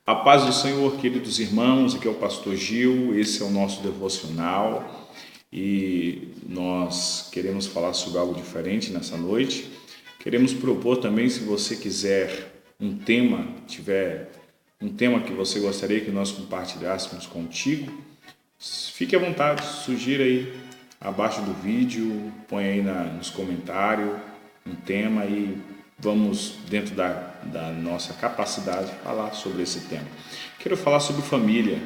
A paz do Senhor, queridos irmãos, aqui é o pastor Gil, esse é o nosso devocional e nós queremos falar sobre algo diferente nessa noite. Queremos propor também, se você quiser tiver um tema que você gostaria que nós compartilhássemos contigo, fique à vontade, sugira aí abaixo do vídeo, põe aí nos comentários um tema e vamos, dentro da nossa capacidade, falar sobre esse tema. Quero falar sobre família.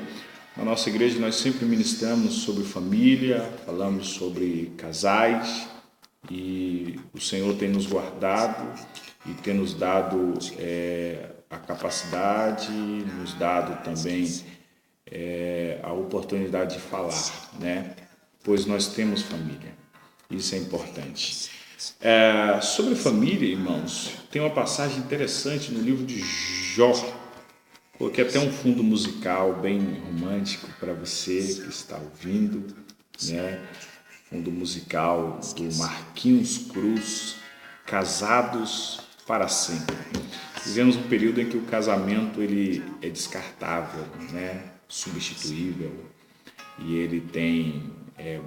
Na nossa igreja nós sempre ministramos sobre família, falamos sobre casais e o Senhor tem nos guardado e tem nos dado a capacidade, nos dado também a oportunidade de falar, né? Pois nós temos família. Isso é importante. Sobre família, irmãos, tem uma passagem interessante no livro de Jó. Coloquei até um fundo musical bem romântico para você que está ouvindo, né? Fundo musical do Marquinhos Cruz, Casados para Sempre. Vivemos um período em que o casamento ele é descartável, né? Substituível, e ele tem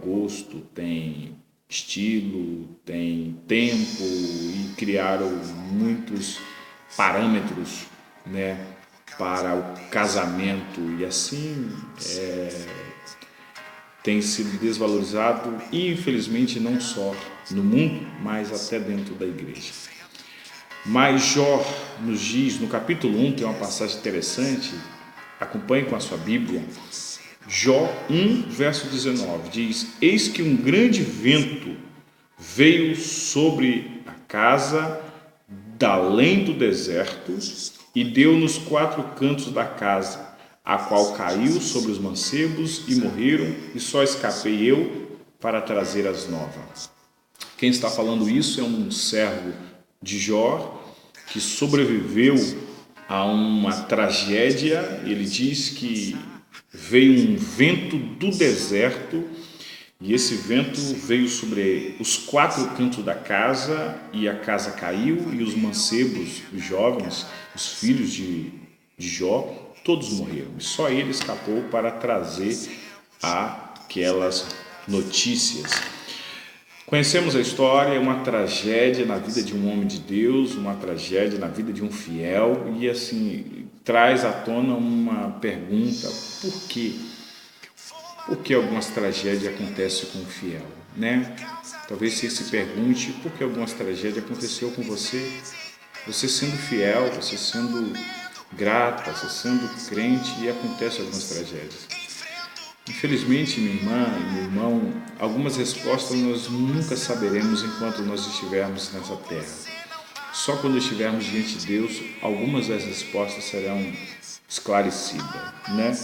gosto, tem estilo, tem tempo e criaram muitos parâmetros, né, para o casamento e assim tem sido desvalorizado, infelizmente, não só no mundo, mas até dentro da igreja. Mas Jó nos diz, no capítulo 1, tem uma passagem interessante, acompanhe com a sua Bíblia. Jó 1, verso 19, diz: Eis que um grande vento veio sobre a casa da além do deserto e deu nos 4 cantos da casa, a qual caiu sobre os mancebos e morreram, e só escapei eu para trazer as novas. Quem está falando isso é um servo de Jó que sobreviveu a uma tragédia. Ele diz que veio um vento do deserto e esse vento veio sobre os 4 cantos da casa e a casa caiu e os mancebos, os jovens, os filhos de Jó, todos morreram. E só ele escapou para trazer aquelas notícias. Conhecemos a história, é uma tragédia na vida de um homem de Deus, uma tragédia na vida de um fiel e assim traz à tona uma pergunta: por quê? Por que algumas tragédias acontecem com o fiel, né? Talvez você se pergunte por que algumas tragédias aconteceu com você. Você sendo fiel, você sendo grata, você sendo crente e acontecem algumas tragédias. Infelizmente, minha irmã e meu irmão, algumas respostas nós nunca saberemos enquanto nós estivermos nessa terra. Só quando estivermos diante de Deus, algumas das respostas serão esclarecidas, né?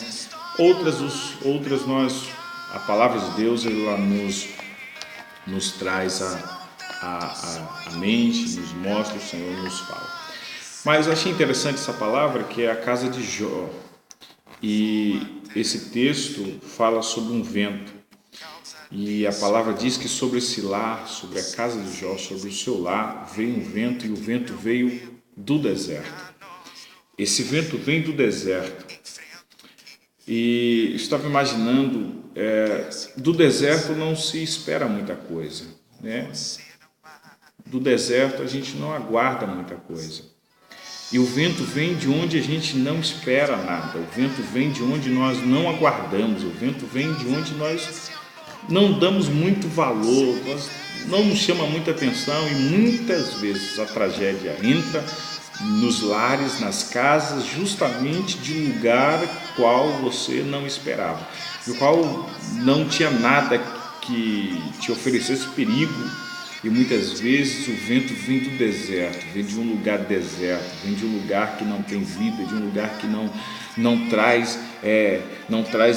Outras a palavra de Deus ela nos traz a mente, nos mostra, o Senhor nos fala. Mas eu achei interessante essa palavra, que é a casa de Jó. E esse texto fala sobre um vento. E a palavra diz que sobre esse lar, sobre a casa de Jó, sobre o seu lar, veio um vento e o vento veio do deserto. Esse vento vem do deserto. E estava imaginando, do deserto não se espera muita coisa, né? Do deserto a gente não aguarda muita coisa. E o vento vem de onde a gente não espera nada, o vento vem de onde nós não aguardamos, o vento vem de onde nós não damos muito valor, nós não nos chama muita atenção e muitas vezes a tragédia entra nos lares, nas casas, justamente de um lugar qual você não esperava, no qual não tinha nada que te oferecesse perigo. E muitas vezes o vento vem do deserto, vem de um lugar deserto, vem de um lugar que não tem vida, de um lugar que não traz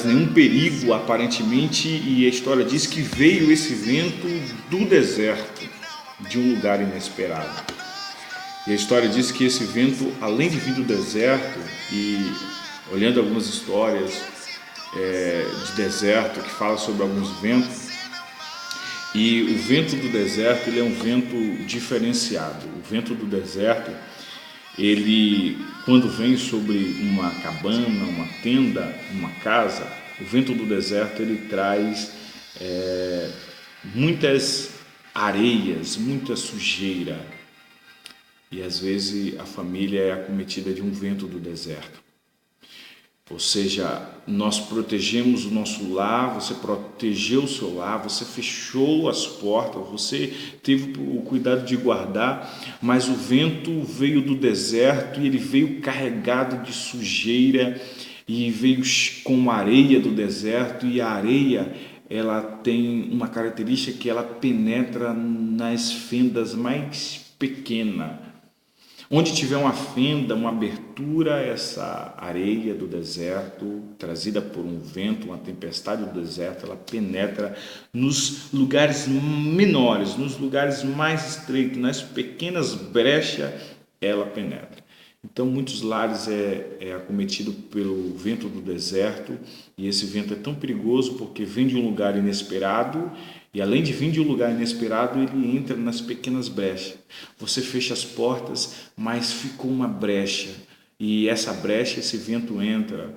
nenhum perigo aparentemente, e a história diz que veio esse vento do deserto, de um lugar inesperado. E a história diz que esse vento, além de vir do deserto, e olhando algumas histórias de deserto que falam sobre alguns ventos, e o vento do deserto ele é um vento diferenciado. O vento do deserto ele, quando vem sobre uma cabana, uma tenda, uma casa, o vento do deserto ele traz muitas areias, muita sujeira, e às vezes a família é acometida de um vento do deserto. Ou seja, nós protegemos o nosso lar, você protegeu o seu lar, você fechou as portas, você teve o cuidado de guardar, mas o vento veio do deserto e ele veio carregado de sujeira e veio com areia do deserto, e a areia ela tem uma característica que ela penetra nas fendas mais pequenas. Onde tiver uma fenda, uma abertura, essa areia do deserto, trazida por um vento, uma tempestade do deserto, ela penetra nos lugares menores, nos lugares mais estreitos, nas pequenas brechas, ela penetra. Então, muitos lares é acometido pelo vento do deserto, e esse vento é tão perigoso porque vem de um lugar inesperado, e além de vir de um lugar inesperado, ele entra nas pequenas brechas. Você fecha as portas, mas ficou uma brecha, e essa brecha, esse vento entra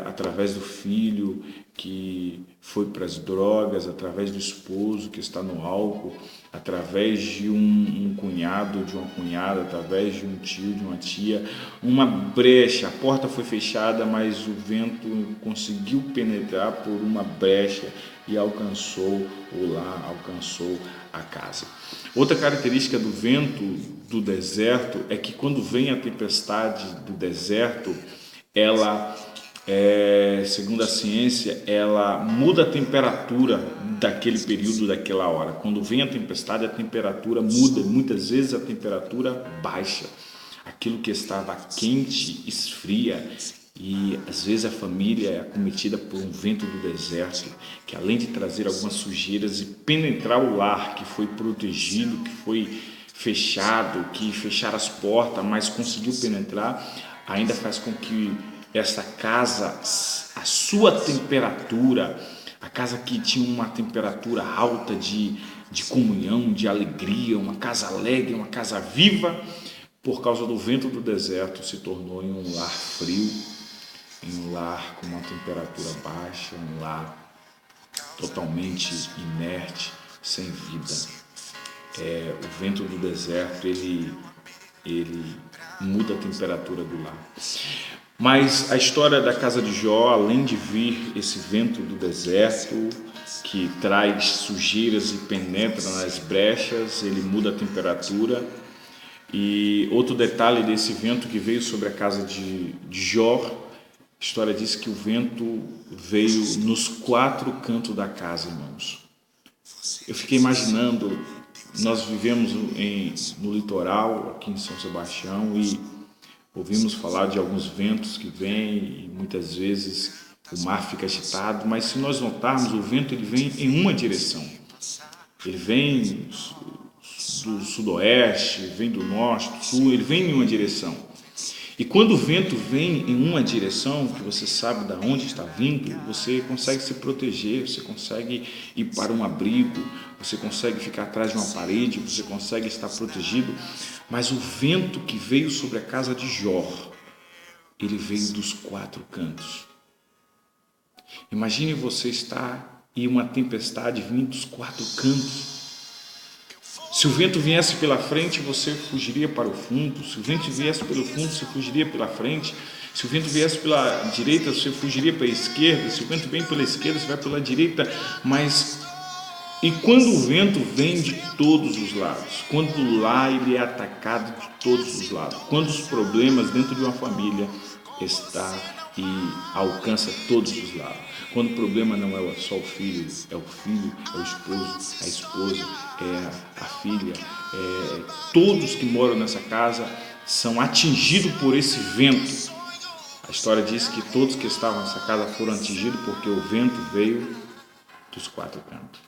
através do filho que foi para as drogas, através do esposo que está no álcool, através de um cunhado, de uma cunhada, através de um tio, de uma tia, uma brecha. A porta foi fechada, mas o vento conseguiu penetrar por uma brecha e alcançou o lar, alcançou a casa. Outra característica do vento do deserto é que quando vem a tempestade do deserto, ela, segundo a ciência, ela muda a temperatura daquele período, daquela hora. Quando vem a tempestade, a temperatura muda, muitas vezes a temperatura baixa. Aquilo que estava quente esfria, e às vezes a família é acometida por um vento do deserto, que além de trazer algumas sujeiras e penetrar o lar que foi protegido, que foi fechado, que fecharam as portas, mas conseguiu penetrar, ainda faz com que essa casa, a sua temperatura, a casa que tinha uma temperatura alta de comunhão, de alegria, uma casa alegre, uma casa viva, por causa do vento do deserto, se tornou em um lar frio, em um lar com uma temperatura baixa, um lar totalmente inerte, sem vida. O vento do deserto, ele muda a temperatura do lar. Mas a história da casa de Jó, além de vir esse vento do deserto, que traz sujeiras e penetra nas brechas, ele muda a temperatura. E outro detalhe desse vento que veio sobre a casa de Jó, a história diz que o vento veio nos 4 cantos da casa, irmãos. Eu fiquei imaginando, nós vivemos no litoral, aqui em São Sebastião, e ouvimos falar de alguns ventos que vêm, e muitas vezes o mar fica agitado, mas se nós notarmos, o vento ele vem em uma direção. Ele vem do sudoeste, vem do norte, do sul, ele vem em uma direção. E quando o vento vem em uma direção, que você sabe de onde está vindo, você consegue se proteger, você consegue ir para um abrigo, você consegue ficar atrás de uma parede, você consegue estar protegido. Mas o vento que veio sobre a casa de Jó, ele veio dos 4 cantos. Imagine você estar em uma tempestade vindo dos 4 cantos. Se o vento viesse pela frente, você fugiria para o fundo. Se o vento viesse pelo fundo, você fugiria pela frente. Se o vento viesse pela direita, você fugiria para a esquerda. Se o vento vem pela esquerda, você vai pela direita. E quando o vento vem de todos os lados, quando lá ele é atacado de todos os lados, quando os problemas dentro de uma família está e alcança todos os lados, quando o problema não é só o filho, é o esposo, a esposa, é a filha, todos que moram nessa casa são atingidos por esse vento. A história diz que todos que estavam nessa casa foram atingidos porque o vento veio dos 4 cantos.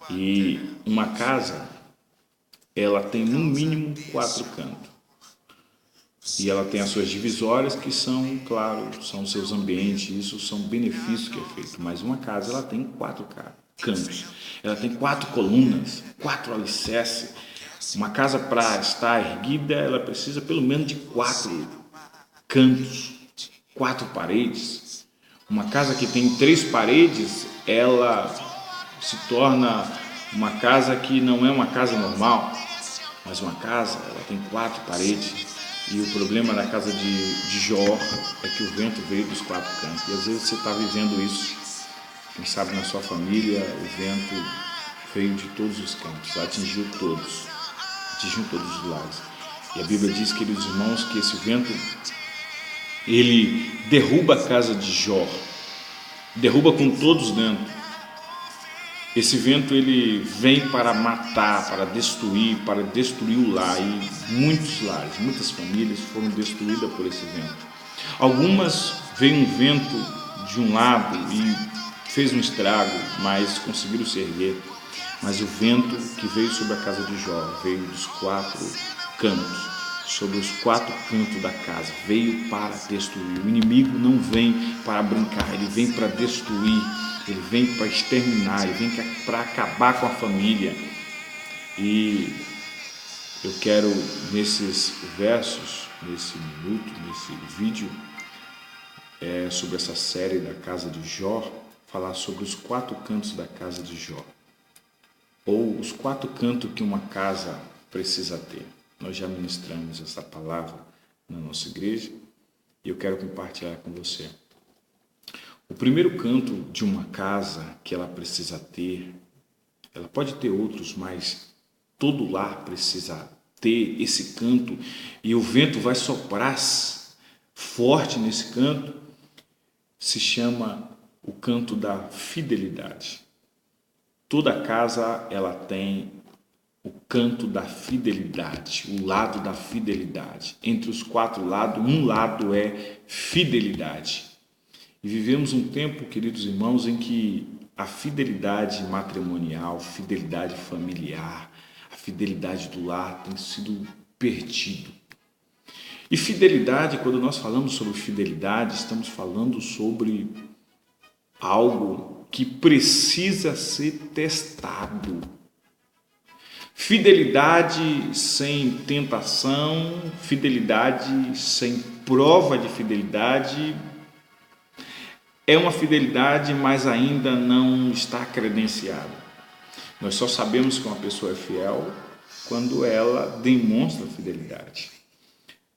E uma casa, ela tem no mínimo 4 cantos. E ela tem as suas divisórias, que são, claro, são os seus ambientes, isso são benefícios que é feito. Mas uma casa, ela tem 4 cantos. Ela tem 4 colunas, 4 alicerces. Uma casa, para estar erguida, ela precisa pelo menos de 4 cantos, 4 paredes. Uma casa que tem 3 paredes, ela se torna uma casa que não é uma casa normal, mas uma casa, ela tem 4 paredes. E o problema da casa de Jó é que o vento veio dos 4 cantos. E às vezes você está vivendo isso. Quem sabe na sua família o vento veio de todos os cantos, atingiu todos os lados. E a Bíblia diz, queridos irmãos, que esse vento, ele derruba a casa de Jó, derruba com todos dentro. Esse vento, ele vem para matar, para destruir o lar. E muitos lares, muitas famílias foram destruídas por esse vento. Algumas veio um vento de um lado e fez um estrago, mas conseguiram se erguer. Mas o vento que veio sobre a casa de Jó veio dos 4 cantos, sobre os 4 cantos da casa, veio para destruir. O inimigo não vem para brincar, ele vem para destruir, ele vem para exterminar, ele vem para acabar com a família. E eu quero, nesses versos, nesse minuto, nesse vídeo, sobre essa série da casa de Jó, falar sobre os 4 cantos da casa de Jó, ou os 4 cantos que uma casa precisa ter. Nós já ministramos essa palavra na nossa igreja e eu quero compartilhar com você. O primeiro canto de uma casa que ela precisa ter, ela pode ter outros, mas todo lar precisa ter esse canto, e o vento vai soprar forte nesse canto, se chama o canto da fidelidade. Toda casa, ela tem o canto da fidelidade, o lado da fidelidade. Entre os 4 lados, um lado é fidelidade. E vivemos um tempo, queridos irmãos, em que a fidelidade matrimonial, fidelidade familiar, a fidelidade do lar tem sido perdido. E fidelidade, quando nós falamos sobre fidelidade, estamos falando sobre algo que precisa ser testado. Fidelidade sem tentação, fidelidade sem prova de fidelidade, é uma fidelidade, mas ainda não está credenciada. Nós só sabemos que uma pessoa é fiel quando ela demonstra fidelidade.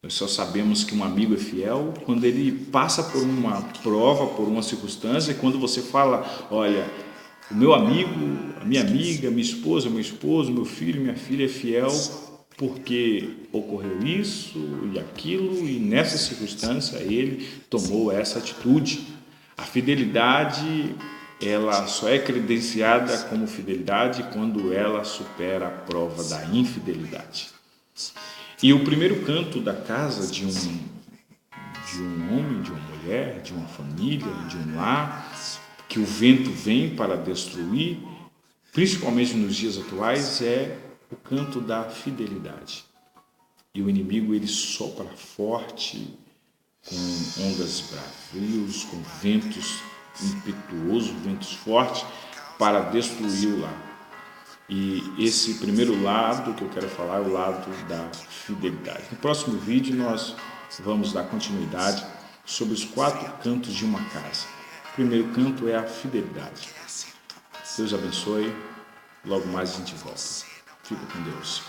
Nós só sabemos que um amigo é fiel quando ele passa por uma prova, por uma circunstância, e quando você fala, olha, o meu amigo, a minha amiga, minha esposa, meu esposo, meu filho, minha filha é fiel porque ocorreu isso e aquilo, e nessa circunstância ele tomou essa atitude. A fidelidade, ela só é credenciada como fidelidade quando ela supera a prova da infidelidade. E o primeiro canto da casa de um homem, de uma mulher, de uma família, de um lar, que o vento vem para destruir, principalmente nos dias atuais, é o canto da fidelidade. E o inimigo, ele sopra forte, com ondas bravios, com ventos impetuosos, ventos fortes, para destruir o lar. E esse primeiro lado que eu quero falar é o lado da fidelidade. No próximo vídeo nós vamos dar continuidade sobre os 4 cantos de uma casa. O primeiro canto é a fidelidade. Deus abençoe. Logo mais a gente volta. Fica com Deus.